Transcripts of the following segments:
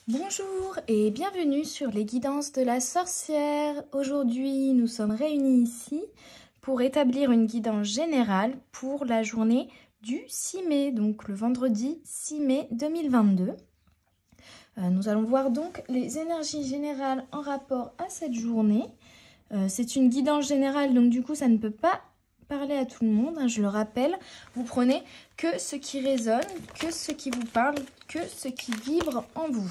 Bonjour et bienvenue sur les guidances de la sorcière. Aujourd'hui, nous sommes réunis ici pour établir une guidance générale pour la journée du 6 mai, donc le vendredi 6 mai 2022. Nous allons voir donc les énergies générales en rapport à cette journée. C'est une guidance générale, donc du coup, ça ne peut pas parler à tout le monde, je le rappelle. Vous prenez que ce qui résonne, que ce qui vous parle, que ce qui vibre en vous.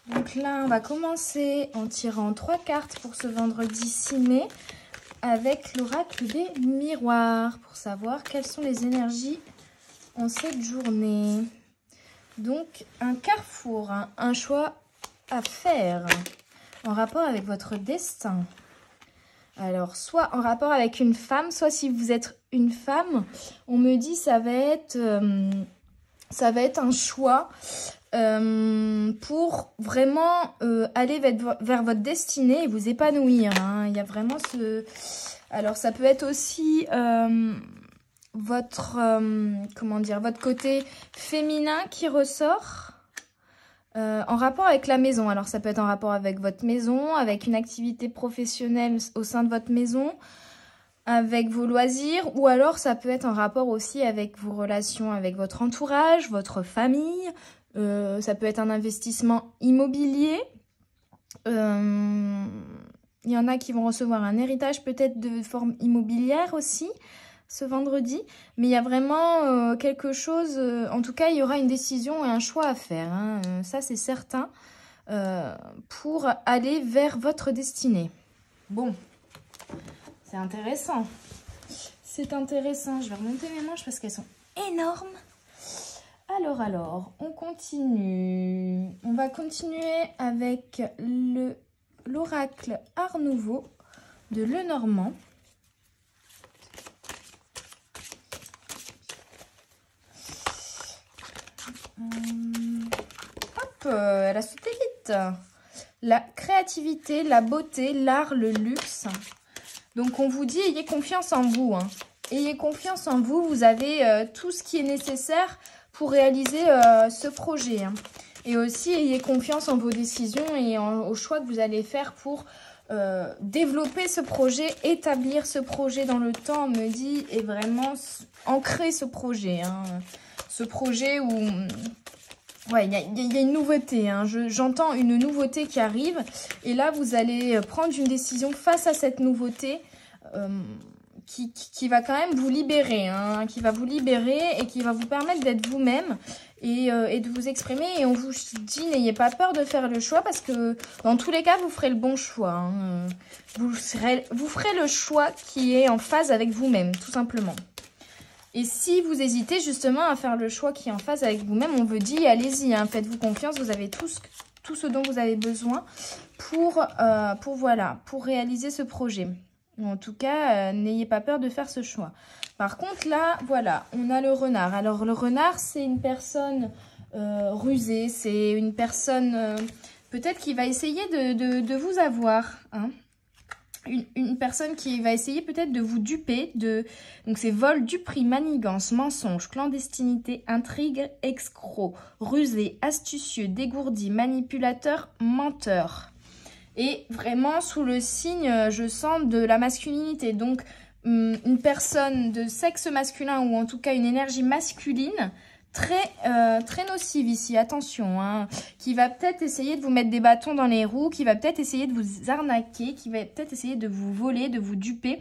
Donc là, on va commencer en tirant 3 cartes pour ce vendredi 6 mai avec l'oracle des miroirs pour savoir quelles sont les énergies en cette journée. Donc, un carrefour, un choix à faire en rapport avec votre destin. Alors, soit en rapport avec une femme, soit si vous êtes une femme, on me dit ça va être un choix pour vraiment aller vers votre destinée et vous épanouir. Il y a vraiment ce... Alors, ça peut être aussi votre côté féminin qui ressort. En rapport avec la maison, alors ça peut être en rapport avec votre maison, avec une activité professionnelle au sein de votre maison, avec vos loisirs, ou alors ça peut être en rapport aussi avec vos relations avec votre entourage, votre famille, ça peut être un investissement immobilier, il y en a qui vont recevoir un héritage peut-être de forme immobilière aussi, ce vendredi, mais il y a vraiment quelque chose, en tout cas il y aura une décision et un choix à faire, ça c'est certain, pour aller vers votre destinée. Bon, c'est intéressant, je vais remonter mes manches parce qu'elles sont énormes. Alors, on continue, on va continuer avec l'oracle Art Nouveau de Lenormand. Elle a sauté vite. La créativité, la beauté, l'art, le luxe. Donc on vous dit, ayez confiance en vous. Ayez confiance en vous. Vous avez tout ce qui est nécessaire pour réaliser ce projet. Et aussi, ayez confiance en vos décisions et au choix que vous allez faire pour développer ce projet, établir ce projet dans le temps, on me dit, et vraiment ancrer ce projet. Ce projet où... Ouais, il y a une nouveauté, j'entends une nouveauté qui arrive et là vous allez prendre une décision face à cette nouveauté qui va quand même vous libérer, qui va vous libérer et qui va vous permettre d'être vous-même et de vous exprimer. Et on vous dit, n'ayez pas peur de faire le choix parce que dans tous les cas vous ferez le bon choix. Vous ferez le choix qui est en phase avec vous-même, tout simplement. Et si vous hésitez justement à faire le choix qui est en phase avec vous-même, on vous dit allez-y, faites-vous confiance, vous avez tout ce dont vous avez besoin pour réaliser ce projet. En tout cas, n'ayez pas peur de faire ce choix. Par contre, là, voilà, on a le renard. Alors, le renard, c'est une personne rusée, c'est une personne peut-être qui va essayer de vous avoir, Une personne qui va essayer peut-être de vous duper, donc c'est vol, duperie, manigance, mensonge, clandestinité, intrigue, escroc, rusé, astucieux, dégourdi, manipulateur, menteur. Et vraiment sous le signe, je sens de la masculinité, donc une personne de sexe masculin ou en tout cas une énergie masculine, très nocive ici, attention, qui va peut-être essayer de vous mettre des bâtons dans les roues, qui va peut-être essayer de vous arnaquer, qui va peut-être essayer de vous voler, de vous duper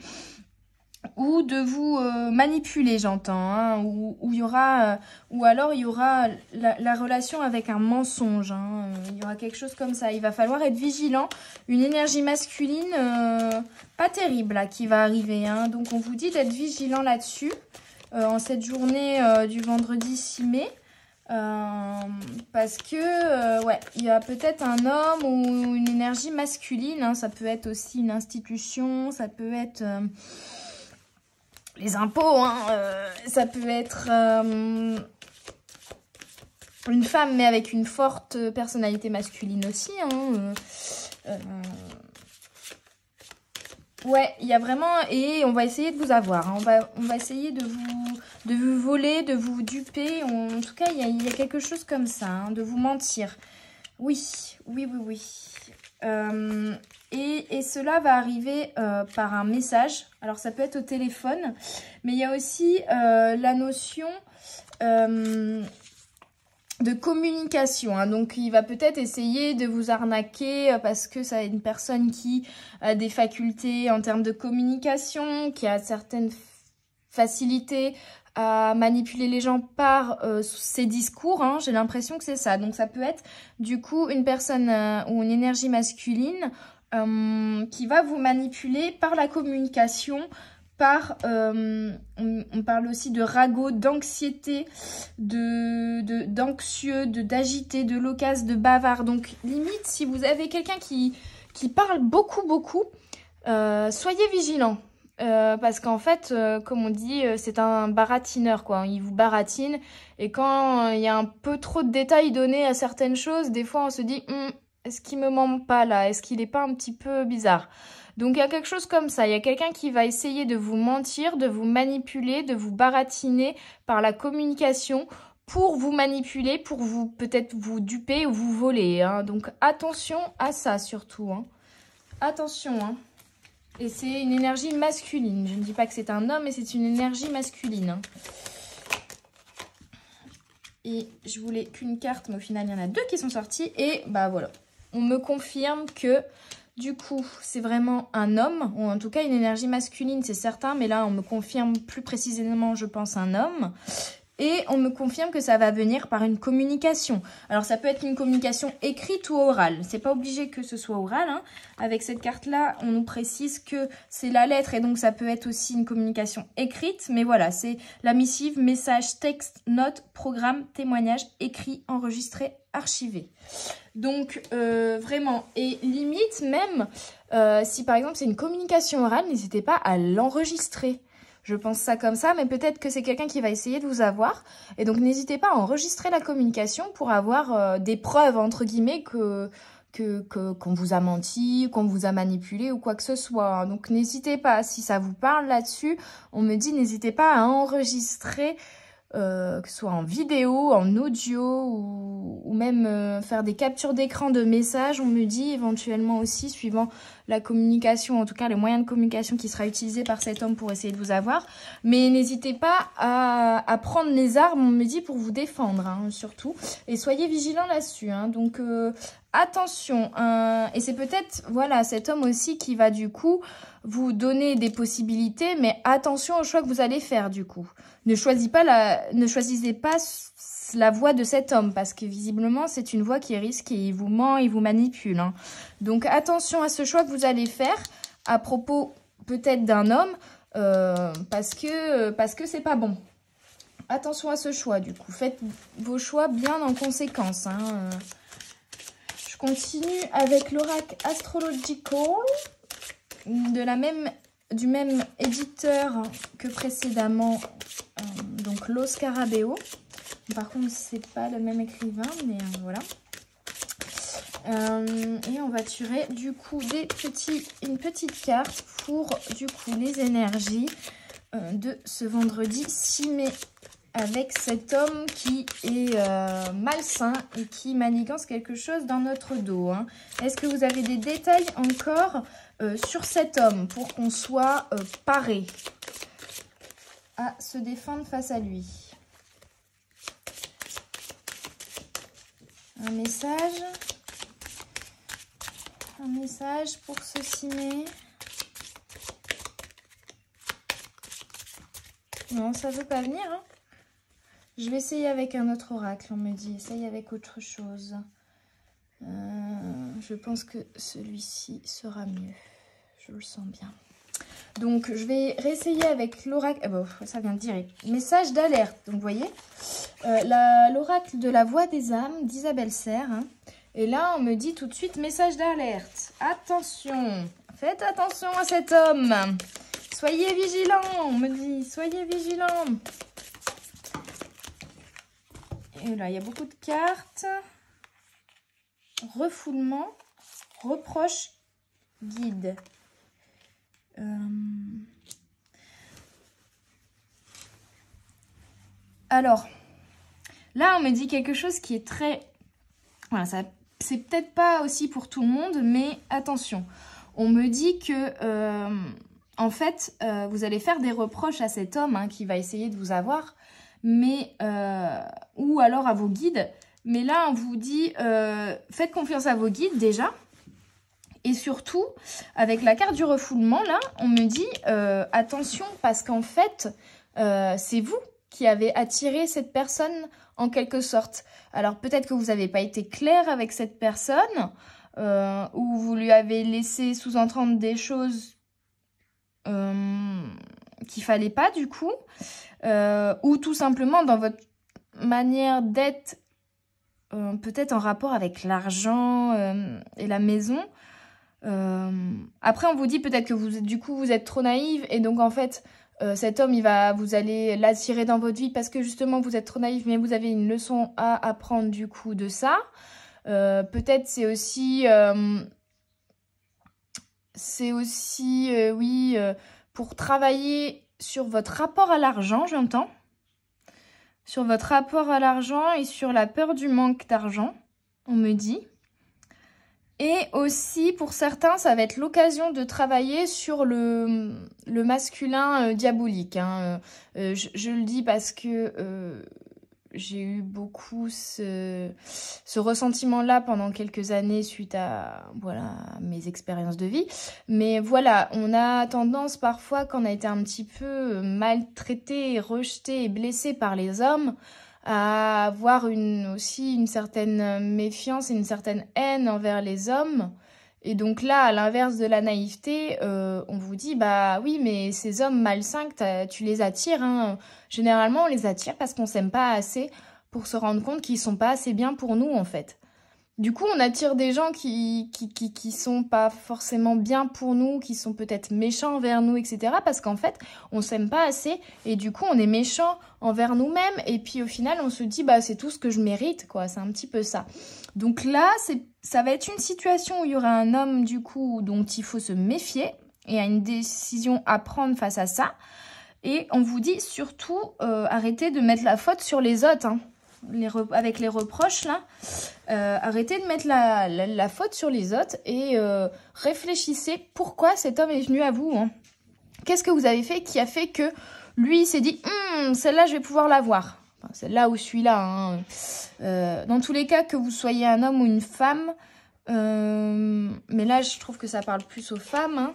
ou de vous manipuler, j'entends, ou alors il y aura la relation avec un mensonge, il y aura quelque chose comme ça. Il va falloir être vigilant, une énergie masculine pas terrible là, qui va arriver, donc on vous dit d'être vigilant là-dessus. En cette journée du vendredi 6 mai, parce que, il y a peut-être un homme ou une énergie masculine, ça peut être aussi une institution, ça peut être les impôts, ça peut être une femme, mais avec une forte personnalité masculine aussi, Ouais, il y a vraiment... Et on va essayer de vous avoir. Hein. On va essayer de vous voler, de vous duper. En tout cas, il y a quelque chose comme ça, hein, de vous mentir. Oui, oui, oui, oui. Et cela va arriver par un message. Alors, ça peut être au téléphone. Mais il y a aussi la notion... de communication, hein. Donc il va peut-être essayer de vous arnaquer parce que ça est une personne qui a des facultés en termes de communication, qui a certaines facilités à manipuler les gens par ses discours, hein. J'ai l'impression que c'est ça. Donc ça peut être du coup une personne ou une énergie masculine qui va vous manipuler par la communication, par, on parle aussi de ragot, d'anxiété, d'anxieux, d'agité, de loquace, de bavard. Donc limite, si vous avez quelqu'un qui parle beaucoup, soyez vigilants. Parce qu'en fait, comme on dit, c'est un baratineur, quoi. Il vous baratine. Et quand il y a un peu trop de détails donnés à certaines choses, des fois on se dit, est-ce qu'il me ment pas là? Est-ce qu'il est pas un petit peu bizarre? Donc il y a quelque chose comme ça, il y a quelqu'un qui va essayer de vous mentir, de vous manipuler, de vous baratiner par la communication pour vous manipuler, pour vous peut-être vous duper ou vous voler, hein. Donc attention à ça surtout, hein. Attention, hein. Et c'est une énergie masculine, je ne dis pas que c'est un homme, mais c'est une énergie masculine, hein. Et je voulais qu'une carte, mais au final il y en a deux qui sont sorties et bah voilà. On me confirme que... Du coup, c'est vraiment un homme, ou en tout cas une énergie masculine, c'est certain, mais là, on me confirme plus précisément, je pense, un homme. Et on me confirme que ça va venir par une communication. Alors, ça peut être une communication écrite ou orale. C'est pas obligé que ce soit oral, hein. Avec cette carte-là, on nous précise que c'est la lettre, et donc ça peut être aussi une communication écrite. Mais voilà, c'est la missive, message, texte, note, programme, témoignage, écrit, enregistré, archivé. Donc, vraiment, et limite même, si par exemple c'est une communication orale, n'hésitez pas à l'enregistrer. Je pense ça comme ça, mais peut-être que c'est quelqu'un qui va essayer de vous avoir. Et donc, n'hésitez pas à enregistrer la communication pour avoir des preuves, entre guillemets, qu'on vous a menti, qu'on vous a manipulé ou quoi que ce soit. Donc, n'hésitez pas, si ça vous parle là-dessus, on me dit, n'hésitez pas à enregistrer... que ce soit en vidéo, en audio ou même faire des captures d'écran de messages, on me dit éventuellement aussi, suivant la communication, en tout cas les moyens de communication qui sera utilisé par cet homme pour essayer de vous avoir. Mais n'hésitez pas à prendre les armes, on me dit, pour vous défendre, hein, surtout. Et soyez vigilants là-dessus, hein. Donc attention, et c'est peut-être, voilà, cet homme aussi qui va du coup vous donner des possibilités, mais attention au choix que vous allez faire du coup. Ne choisissez pas la voie de cet homme, parce que visiblement, c'est une voie qui est risquée. Il vous ment, il vous manipule, hein. Donc, attention à ce choix que vous allez faire à propos peut-être d'un homme, parce que c'est pas bon. Attention à ce choix, du coup. Faites vos choix bien en conséquence, hein. Je continue avec l'oracle Astrological du même éditeur que précédemment, donc Los Scarabeo. Par contre, c'est pas le même écrivain, mais voilà. Et on va tirer du coup une petite carte pour du coup les énergies de ce vendredi 6 mai avec cet homme qui est malsain et qui manigance quelque chose dans notre dos, hein. Est-ce que vous avez des détails encore sur cet homme pour qu'on soit paré à se défendre face à lui? Un message pour ce 6 mai. Non, ça veut pas venir, hein. Je vais essayer avec un autre oracle, on me dit. Essaye avec autre chose. Je pense que celui-ci sera mieux. Je le sens bien. Donc, je vais réessayer avec l'oracle. Ah bon, ça vient de dire. Message d'alerte. Donc, vous voyez, l'oracle de la voix des âmes d'Isabelle Serre, hein. Et là, on me dit tout de suite message d'alerte. Attention. Faites attention à cet homme. Soyez vigilants. On me dit, soyez vigilants. Et là, il y a beaucoup de cartes. Refoulement, reproche, guide. Alors, là, on me dit quelque chose qui est très... Voilà, ça, c'est peut-être pas aussi pour tout le monde, mais attention. On me dit que, en fait, vous allez faire des reproches à cet homme hein, qui va essayer de vous avoir, mais ou alors à vos guides. Mais là, on vous dit, faites confiance à vos guides déjà. Et surtout, avec la carte du refoulement, là, on me dit, attention, parce qu'en fait, c'est vous qui avez attiré cette personne en quelque sorte. Alors peut-être que vous n'avez pas été clair avec cette personne, ou vous lui avez laissé sous-entendre des choses qu'il fallait pas du coup, ou tout simplement dans votre manière d'être, peut-être en rapport avec l'argent et la maison. Après on vous dit peut-être que vous êtes trop naïve et donc en fait cet homme vous allez l'attirer dans votre vie parce que justement vous êtes trop naïve mais vous avez une leçon à apprendre du coup de ça. Peut-être c'est aussi oui pour travailler sur votre rapport à l'argent, j'entends. Sur votre rapport à l'argent et sur la peur du manque d'argent, on me dit. Et aussi, pour certains, ça va être l'occasion de travailler sur le masculin diabolique. Hein. Je le dis parce que j'ai eu beaucoup ce ressentiment-là pendant quelques années suite à mes expériences de vie. Mais voilà, on a tendance parfois, quand on a été un petit peu maltraité, rejeté et blessé par les hommes, à avoir aussi une certaine méfiance et une certaine haine envers les hommes. Et donc là, à l'inverse de la naïveté, on vous dit, bah oui, mais ces hommes malsains, tu les attires. Hein. Généralement, on les attire parce qu'on s'aime pas assez pour se rendre compte qu'ils sont pas assez bien pour nous, en fait. Du coup, on attire des gens qui sont pas forcément bien pour nous, qui sont peut-être méchants envers nous, etc. Parce qu'en fait, on s'aime pas assez et du coup, on est méchant envers nous-mêmes. Et puis au final, on se dit, bah c'est tout ce que je mérite, quoi. C'est un petit peu ça. Donc là, ça va être une situation où il y aura un homme, du coup, dont il faut se méfier et a une décision à prendre face à ça. Et on vous dit surtout, arrêtez de mettre la faute sur les autres, hein. Avec les reproches là, arrêtez de mettre la faute sur les autres et réfléchissez pourquoi cet homme est venu à vous. Hein. Qu'est-ce que vous avez fait qui a fait que lui il s'est dit celle-là je vais pouvoir l'avoir. Enfin, celle-là ou celui-là. Hein. Dans tous les cas, que vous soyez un homme ou une femme, mais là je trouve que ça parle plus aux femmes.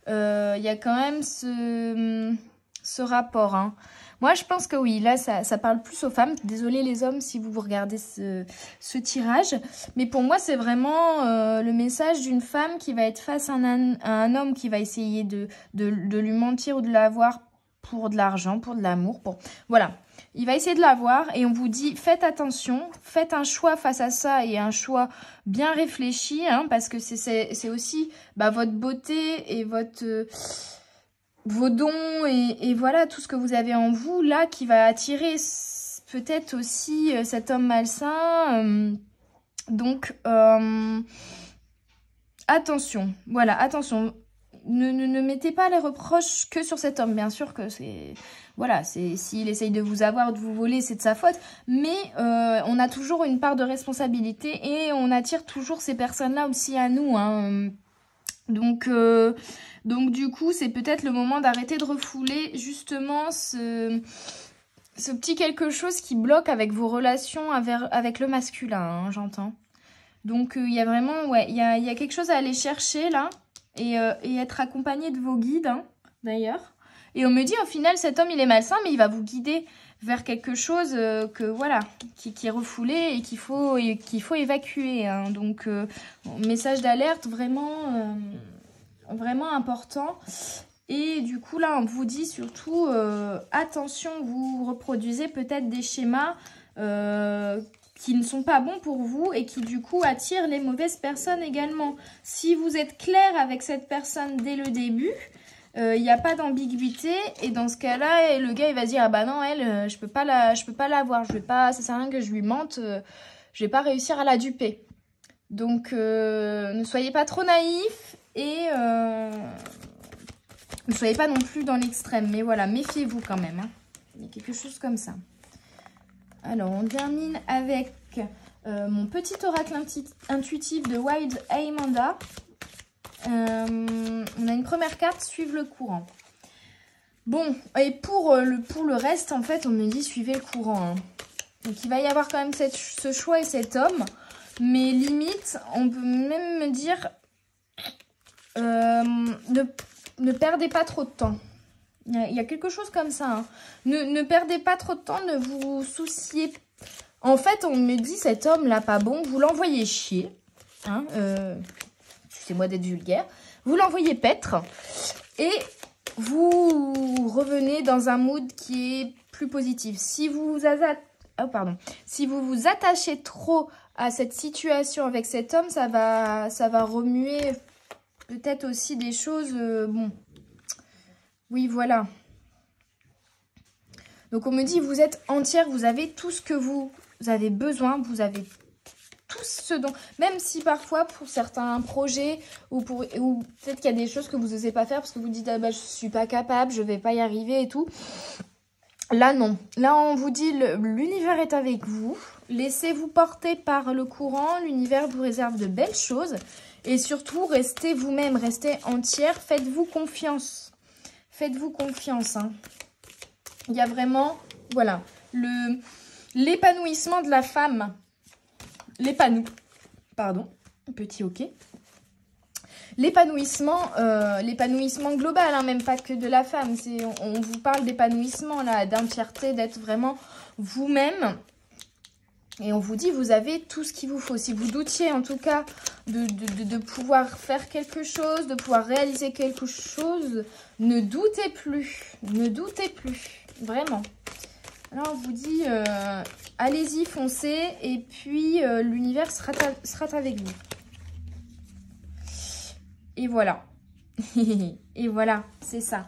Hein. Y a quand même ce rapport. Hein. Moi, je pense que oui, là, ça parle plus aux femmes. Désolée les hommes si vous regardez ce tirage. Mais pour moi, c'est vraiment le message d'une femme qui va être face à un homme qui va essayer de lui mentir ou de l'avoir pour de l'argent, pour de l'amour. Voilà, il va essayer de l'avoir et on vous dit, faites attention, faites un choix face à ça et un choix bien réfléchi. Hein, parce que c'est aussi votre beauté et vos dons et voilà tout ce que vous avez en vous là qui va attirer peut-être aussi cet homme malsain. Donc attention, voilà, attention. Ne mettez pas les reproches que sur cet homme. Bien sûr que s'il essaye de vous avoir, de vous voler, c'est de sa faute. Mais on a toujours une part de responsabilité et on attire toujours ces personnes-là aussi à nous. Hein. Donc du coup, c'est peut-être le moment d'arrêter de refouler justement ce petit quelque chose qui bloque avec vos relations avec le masculin, hein, j'entends. Donc il y a vraiment, il y a quelque chose à aller chercher là et être accompagné de vos guides, hein, d'ailleurs. Et on me dit au final, cet homme il est malsain, mais il va vous guider vers quelque chose qui est refoulé et qu'il faut évacuer. Hein. Donc message d'alerte vraiment important. Et du coup là on vous dit surtout attention, vous reproduisez peut-être des schémas qui ne sont pas bons pour vous et qui du coup attirent les mauvaises personnes également. Si vous êtes clair avec cette personne dès le début, il n'y a pas d'ambiguïté et dans ce cas-là, le gars il va se dire ah bah non elle, je peux pas l'avoir, ça sert à rien que je lui mente, je vais pas réussir à la duper. Donc ne soyez pas trop naïfs et Ne soyez pas non plus dans l'extrême, mais voilà, méfiez-vous quand même. Hein. Il y a quelque chose comme ça. Alors, on termine avec mon petit oracle intuitif de Wild Amanda. On a une première carte, suivre le courant. Bon, et pour le reste, en fait, on me dit suivez le courant. Hein. Donc, il va y avoir quand même ce choix et cet homme. Mais limite, on peut même me dire ne perdez pas trop de temps. Il y a quelque chose comme ça. Hein. Ne perdez pas trop de temps, ne vous souciez pas. En fait, on me dit, cet homme-là, pas bon, vous l'envoyez chier. Hein, excusez-moi d'être vulgaire. Vous l'envoyez paître. Et vous revenez dans un mood qui est plus positif. Si vous vous attachez trop à cette situation avec cet homme, ça va remuer peut-être aussi des choses... bon, oui, voilà. Donc, on me dit, vous êtes entière, vous avez tout ce que vous avez besoin, vous avez tout ce dont... Même si parfois, pour certains projets, ou peut-être qu'il y a des choses que vous n'osez pas faire parce que vous dites, ah bah, je ne suis pas capable, je ne vais pas y arriver et tout. Là, non. Là, on vous dit, l'univers est avec vous. Laissez-vous porter par le courant. L'univers vous réserve de belles choses. Et surtout, restez vous-même, restez entière. Faites-vous confiance. Faites-vous confiance. Hein. Il y a vraiment, voilà, l'épanouissement de la femme. Pardon, petit ok. L'épanouissement global, hein, même pas que de la femme. On vous parle d'épanouissement, là, d'entièreté, d'être vraiment vous-même. Et on vous dit, vous avez tout ce qu'il vous faut. Si vous doutiez, en tout cas, de pouvoir faire quelque chose, de pouvoir réaliser quelque chose, ne doutez plus. Ne doutez plus. Vraiment. Alors, on vous dit, allez-y, foncez. Et puis, l'univers sera avec vous. Et voilà. Et voilà, c'est ça.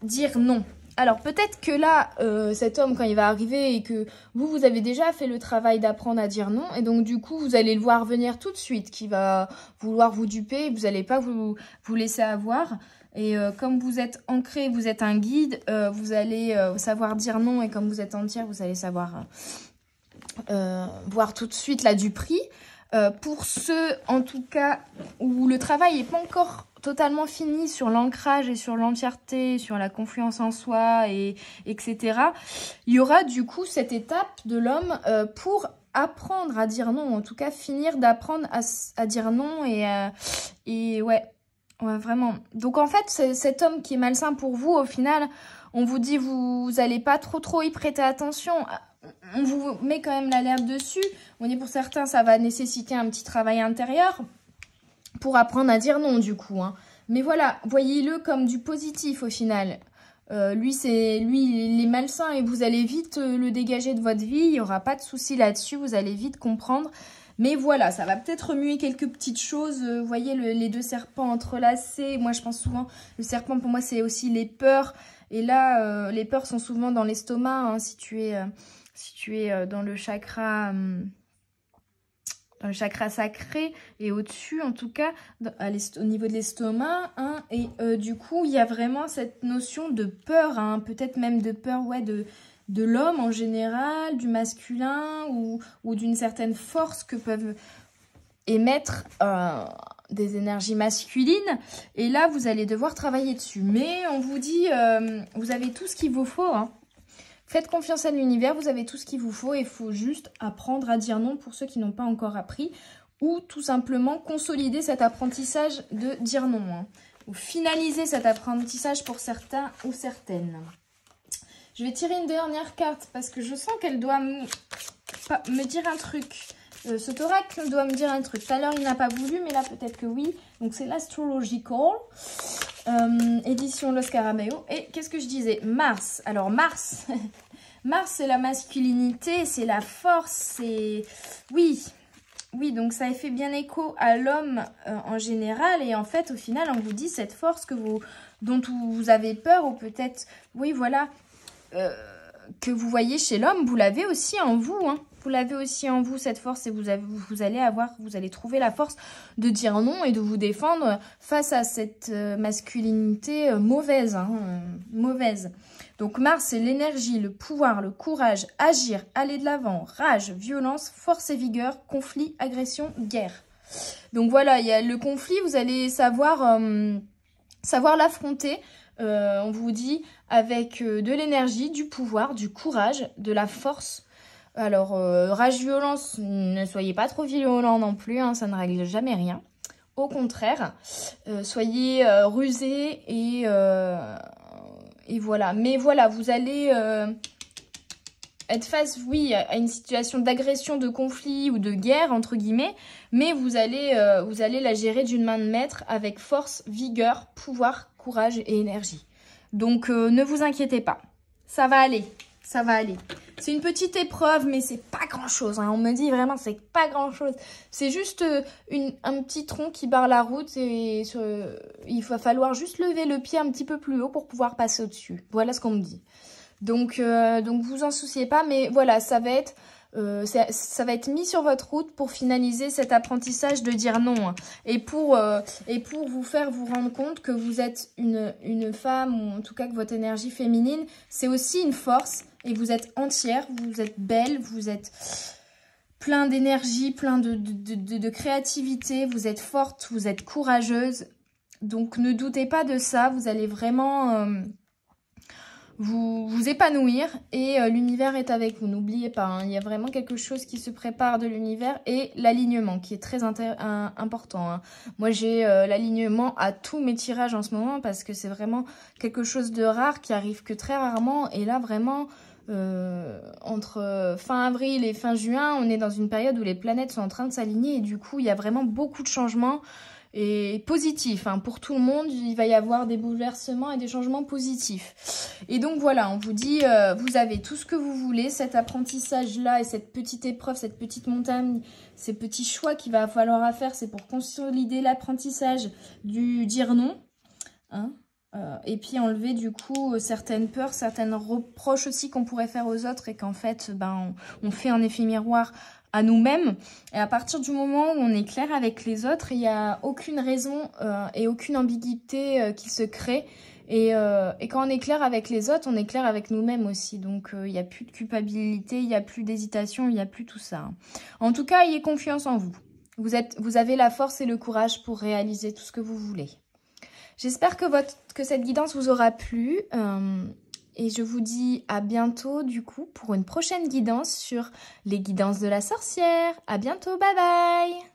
Dire non. Alors, peut-être que là, cet homme, quand il va arriver et que vous avez déjà fait le travail d'apprendre à dire non. Et donc, du coup, vous allez le voir venir tout de suite, qui va vouloir vous duper. Vous n'allez pas vous laisser avoir. Et comme vous êtes ancré, vous êtes un guide, vous allez savoir dire non. Et comme vous êtes entière, vous allez savoir voir tout de suite là du prix. Pour ceux, en tout cas, où le travail n'est pas encore totalement fini sur l'ancrage et sur l'entièreté, sur la confiance en soi, etc., il y aura du coup cette étape de l'homme pour apprendre à dire non, en tout cas finir d'apprendre à dire non et ouais, vraiment. Donc en fait, cet homme qui est malsain pour vous, au final, on vous dit vous n'allez pas trop y prêter attention. On vous met quand même l'alerte dessus. On dit pour certains, ça va nécessiter un petit travail intérieur pour apprendre à dire non du coup. Hein. Mais voilà, voyez-le comme du positif au final. Lui, il est malsain et vous allez vite le dégager de votre vie. Il n'y aura pas de souci là-dessus. Vous allez vite comprendre. Mais voilà, ça va peut-être remuer quelques petites choses. Vous voyez les deux serpents entrelacés. Moi, je pense souvent, le serpent pour moi, c'est aussi les peurs. Et là, les peurs sont souvent dans l'estomac, hein, situé dans le chakra sacré et au-dessus en tout cas au niveau de l'estomac, hein, et du coup il y a vraiment cette notion de peur, hein, peut-être même de peur, ouais, de l'homme en général, du masculin ou d'une certaine force que peuvent émettre des énergies masculines, et là vous allez devoir travailler dessus. Mais on vous dit vous avez tout ce qu'il vous faut, hein. Faites confiance à l'univers, vous avez tout ce qu'il vous faut. Il faut juste apprendre à dire non pour ceux qui n'ont pas encore appris. Ou tout simplement consolider cet apprentissage de dire non. Hein. Ou finaliser cet apprentissage pour certains ou certaines. Je vais tirer une dernière carte parce que je sens qu'elle doit me dire un truc. Cet oracle doit me dire un truc. Tout à l'heure, il n'a pas voulu, mais là, peut-être que oui. Donc, c'est l'Astrological. Édition Los Caraballo. Et qu'est-ce que je disais? Mars. Alors, Mars. Mars, c'est la masculinité, c'est la force, c'est... Oui, donc ça fait bien écho à l'homme en général. Et en fait, au final, on vous dit cette force dont vous avez peur, ou peut-être, oui, voilà, que vous voyez chez l'homme, vous l'avez aussi en vous, hein. vous l'avez aussi en vous, cette force, et vous allez trouver la force de dire non et de vous défendre face à cette masculinité mauvaise, mauvaise. Donc Mars, c'est l'énergie, le pouvoir, le courage, agir, aller de l'avant, rage, violence, force et vigueur, conflit, agression, guerre. Donc voilà, il y a le conflit, vous allez savoir l'affronter, on vous dit, avec de l'énergie, du pouvoir, du courage, de la force. Alors, rage, violence, ne soyez pas trop violent non plus, hein, ça ne règle jamais rien. Au contraire, soyez rusés et voilà. Mais voilà, vous allez être face, oui, à une situation d'agression, de conflit ou de guerre, entre guillemets, mais vous allez la gérer d'une main de maître avec force, vigueur, pouvoir, courage et énergie. Donc, ne vous inquiétez pas, ça va aller, ça va aller. C'est une petite épreuve, mais c'est pas grand-chose, hein. On me dit vraiment, c'est pas grand-chose. C'est juste un petit tronc qui barre la route et il va falloir juste lever le pied un petit peu plus haut pour pouvoir passer au-dessus. Voilà ce qu'on me dit. Donc vous en souciez pas, mais voilà, ça va être mis sur votre route pour finaliser cet apprentissage de dire non, hein. Et pour vous faire vous rendre compte que vous êtes une femme, ou en tout cas que votre énergie féminine, c'est aussi une force, et vous êtes entière, vous êtes belle, vous êtes plein d'énergie, plein de créativité, vous êtes forte, vous êtes courageuse. Donc ne doutez pas de ça, vous allez vraiment vous épanouir, et l'univers est avec vous. N'oubliez pas, hein, il y a vraiment quelque chose qui se prépare de l'univers, et l'alignement qui est très important, hein. Moi, j'ai l'alignement à tous mes tirages en ce moment, parce que c'est vraiment quelque chose de rare qui arrive que très rarement. Et là, vraiment, entre fin avril et fin juin, on est dans une période où les planètes sont en train de s'aligner, et du coup, il y a vraiment beaucoup de changements. Et positif, hein, pour tout le monde, il va y avoir des bouleversements et des changements positifs. Et donc voilà, on vous dit, vous avez tout ce que vous voulez, cet apprentissage-là et cette petite épreuve, cette petite montagne, ces petits choix qu'il va falloir faire, c'est pour consolider l'apprentissage du dire non, hein. Et puis enlever du coup certaines peurs, certaines reproches aussi qu'on pourrait faire aux autres, et qu'en fait, on fait un effet miroir à nous-mêmes. Et à partir du moment où on est clair avec les autres, il n'y a aucune raison et aucune ambiguïté qui se crée. Et quand on est clair avec les autres, on est clair avec nous-mêmes aussi. Donc il n'y a plus de culpabilité, il n'y a plus d'hésitation, il n'y a plus tout ça, hein. En tout cas, ayez confiance en vous. Vous avez la force et le courage pour réaliser tout ce que vous voulez. J'espère que cette guidance vous aura plu. Et je vous dis à bientôt du coup pour une prochaine guidance sur les guidances de la sorcière. À bientôt, bye bye!